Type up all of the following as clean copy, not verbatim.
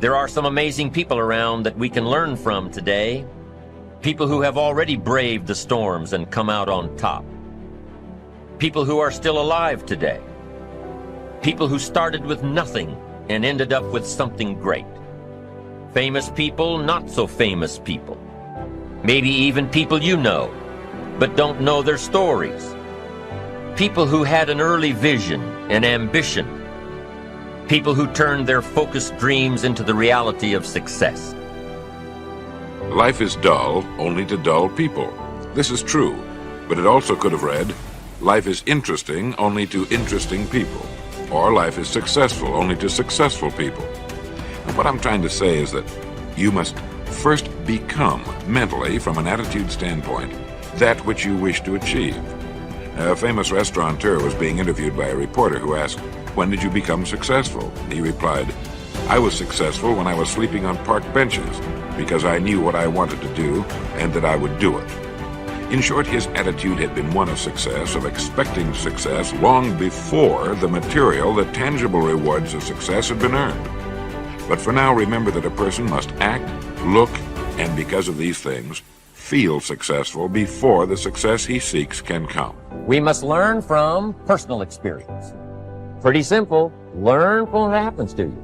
There are some amazing people around that we can learn from today. People who have already braved the storms and come out on top. People who are still alive today. People who started with nothing and ended up with something great. Famous people, not so famous people. Maybe even people you know, but don't know their stories. People who had an early vision and ambition. People who turned their focused dreams into the reality of success. Life is dull only to dull people. This is true, but it also could have read, life is interesting only to interesting people. Or life is successful only to successful people. And what I'm trying to say is that you must first become, mentally, from an attitude standpoint, that which you wish to achieve. A famous restaurateur was being interviewed by a reporter who asked, "When did you become successful?" He replied, "I was successful when I was sleeping on park benches, because I knew what I wanted to do and that I would do it." In short, his attitude had been one of success, of expecting success, long before the material, the tangible rewards of success had been earned. But for now, remember that a person must act, look, and because of these things, feel successful before the success he seeks can come. We must learn from personal experience. Pretty simple. Learn from what happens to you.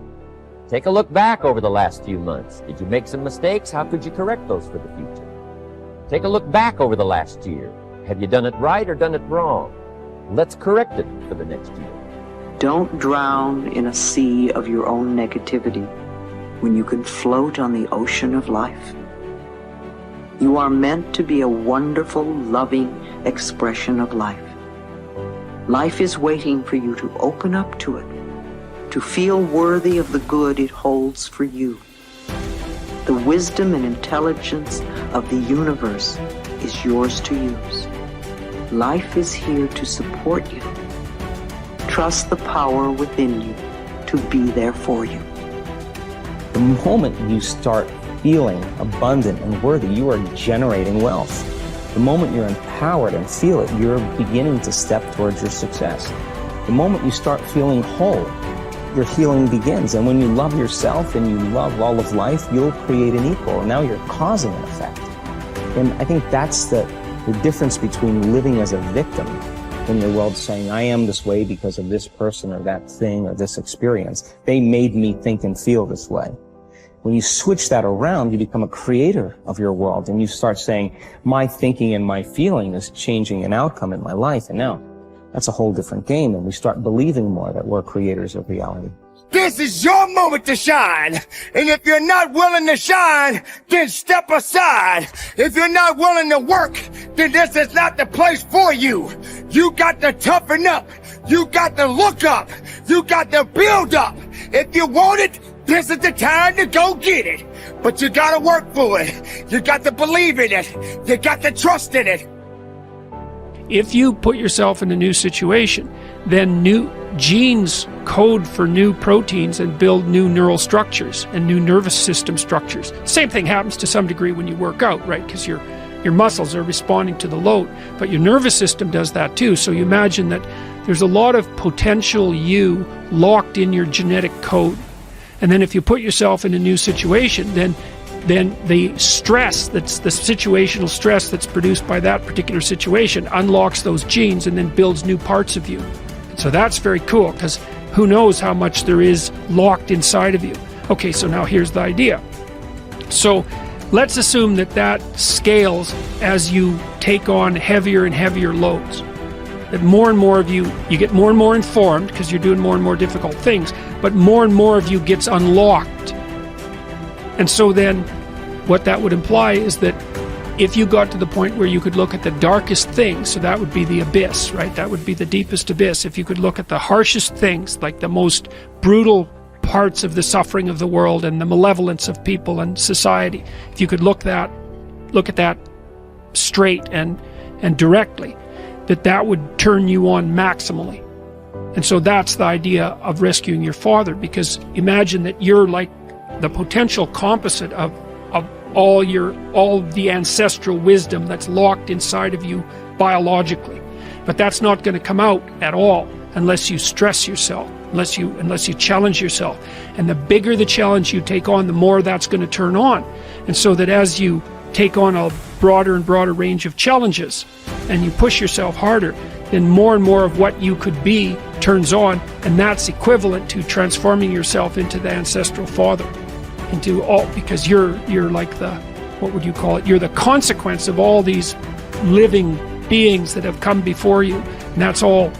Take a look back over the last few months. Did you make some mistakes? How could you correct those for the future? Take a look back over the last year. Have you done it right or done it wrong? Let's correct it for the next year. Don't drown in a sea of your own negativity when you can float on the ocean of life. You are meant to be a wonderful, loving expression of life. Life is waiting for you to open up to it, to feel worthy of the good it holds for you. The wisdom and intelligence of the universe is yours to use. Life is here to support you. Trust the power within you to be there for you. The moment you start feeling abundant and worthy, you are generating wealth. The moment you're empowered and feel it, you're beginning to step towards your success. The moment you start feeling whole, your healing begins. And when you love yourself and you love all of life, you'll create an equal. And now you're causing an effect. And I think that's the difference between living as a victim in your world, saying, I am this way because of this person or that thing or this experience. They made me think and feel this way. When you switch that around, you become a creator of your world, and you start saying, my thinking and my feeling is changing an outcome in my life. And now that's a whole different game, and we start believing more that we're creators of reality. This is your moment to shine. And if you're not willing to shine, then step aside. If you're not willing to work, then this is not the place for you. You got to toughen up. You got to look up. You got to build up. If you want it, this is the time to go get it. But you got to work for it. You got to believe in it. You got to trust in it. If you put yourself in a new situation, then new genes code for new proteins and build new neural structures and new nervous system structures. Same thing happens to some degree when you work out, right? Because your muscles are responding to the load, but your nervous system does that too. So you imagine that there's a lot of potential you locked in your genetic code. And then if you put yourself in a new situation, then the stress, that's the situational stress that's produced by that particular situation, unlocks those genes and then builds new parts of you. So that's very cool, because who knows how much there is locked inside of you. Okay, so now here's the idea. So let's assume that scales as you take on heavier and heavier loads. That more and more of you get more and more informed because you're doing more and more difficult things, but more and more of you gets unlocked. And so then what that would imply is that if you got to the point where you could look at the darkest things, so that would be the abyss, right? That would be the deepest abyss. If you could look at the harshest things, like the most brutal parts of the suffering of the world and the malevolence of people and society, if you could look at that straight and directly, that would turn you on maximally. And so that's the idea of rescuing your father, because imagine that you're like the potential composite of all the ancestral wisdom that's locked inside of you biologically. But that's not going to come out at all unless you stress yourself. unless you challenge yourself. And the bigger the challenge you take on, the more that's going to turn on. And so that as you take on a broader and broader range of challenges and you push yourself harder, then more and more of what you could be turns on, and that's equivalent to transforming yourself into the ancestral father, because you're like the, what would you call it? You're the consequence of all these living beings that have come before you, and that's all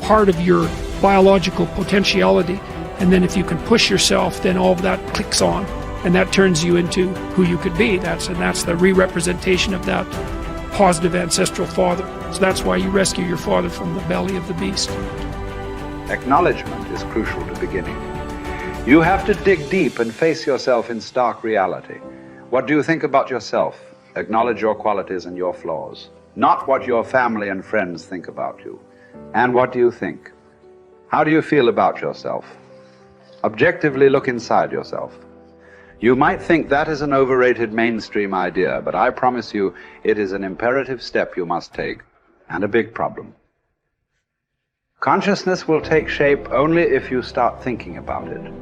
part of your biological potentiality. And then if you can push yourself, then all of that clicks on, and that turns you into who you could be. That's the re-representation of that positive ancestral father. So that's why you rescue your father from the belly of the beast. Acknowledgement is crucial to beginning. You have to dig deep and face yourself in stark reality. What do you think about yourself? Acknowledge your qualities and your flaws, not what your family and friends think about you. And what do you think? How do you feel about yourself? Objectively look inside yourself. You might think that is an overrated mainstream idea, but I promise you it is an imperative step you must take, and a big problem. Consciousness will take shape only if you start thinking about it.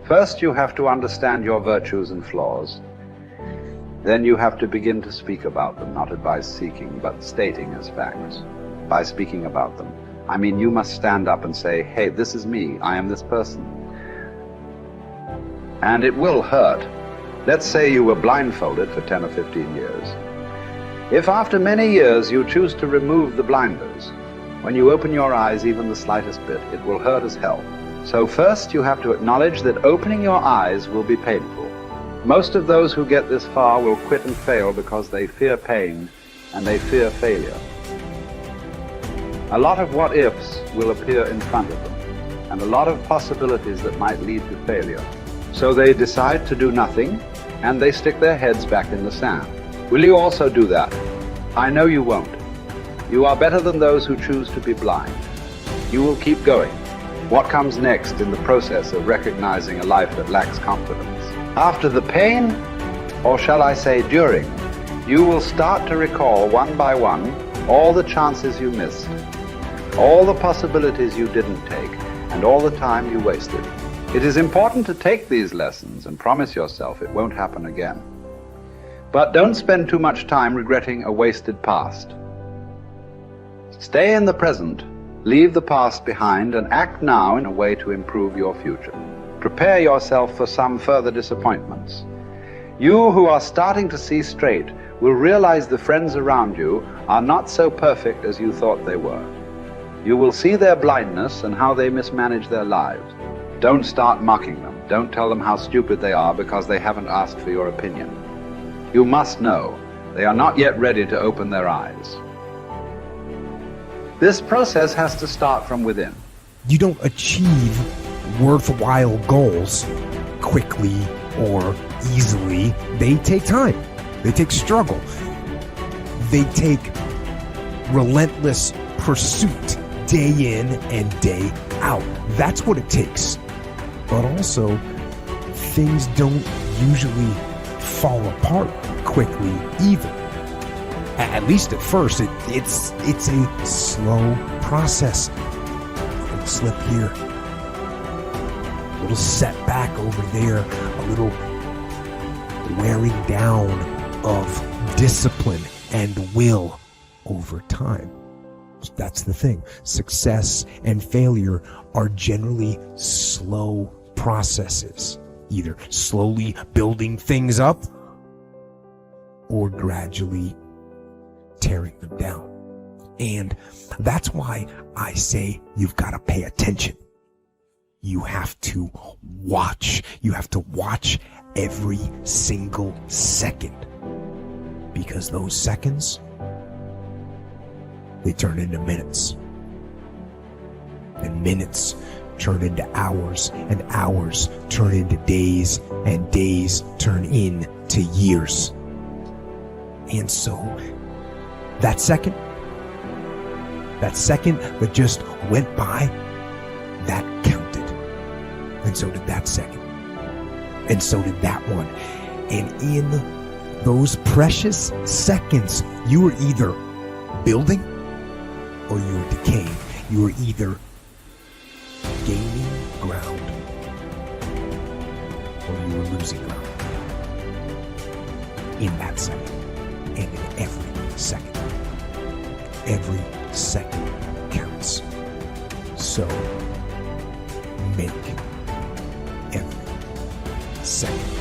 First, you have to understand your virtues and flaws. Then you have to begin to speak about them, not advice-seeking, but stating as facts. By speaking about them, I mean you must stand up and say, hey, this is me, I am this person. And it will hurt. Let's say you were blindfolded for 10 or 15 years. If after many years you choose to remove the blinders, when you open your eyes even the slightest bit, it will hurt as hell. So first you have to acknowledge that opening your eyes will be painful. Most of those who get this far will quit and fail because they fear pain and they fear failure. A lot of what-ifs will appear in front of them, and a lot of possibilities that might lead to failure. So they decide to do nothing, and they stick their heads back in the sand. Will you also do that? I know you won't. You are better than those who choose to be blind. You will keep going. What comes next in the process of recognizing a life that lacks confidence? After the pain, or shall I say during, you will start to recall one by one all the chances you missed, all the possibilities you didn't take, and all the time you wasted. It is important to take these lessons and promise yourself it won't happen again. But don't spend too much time regretting a wasted past. Stay in the present, leave the past behind, and act now in a way to improve your future. Prepare yourself for some further disappointments. You who are starting to see straight will realize the friends around you are not so perfect as you thought they were. You will see their blindness and how they mismanage their lives. Don't start mocking them. Don't tell them how stupid they are because they haven't asked for your opinion. You must know they are not yet ready to open their eyes. This process has to start from within. You don't achieve worthwhile goals quickly or easily. They take time. They take struggle. They take relentless pursuit day in and day out. That's what it takes. But also, things don't usually fall apart quickly either. At least at first, it's a slow process. A little slip here, a little setback over there, a little wearing down of discipline and will over time. That's the thing. Success and failure are generally slow processes, either slowly building things up or gradually tearing them down. And that's why I say you've got to pay attention. You have to watch. You have to watch every single second, because those seconds, they turn into minutes, and minutes turn into hours, and hours turn into days, and days turn into years. And so that second that just went by, that counted. And so did that second. And so did that one. And in those precious seconds, you were either building or you were decaying. You were either gaining ground or you were losing ground in that second and in every second. Every second counts. So make every second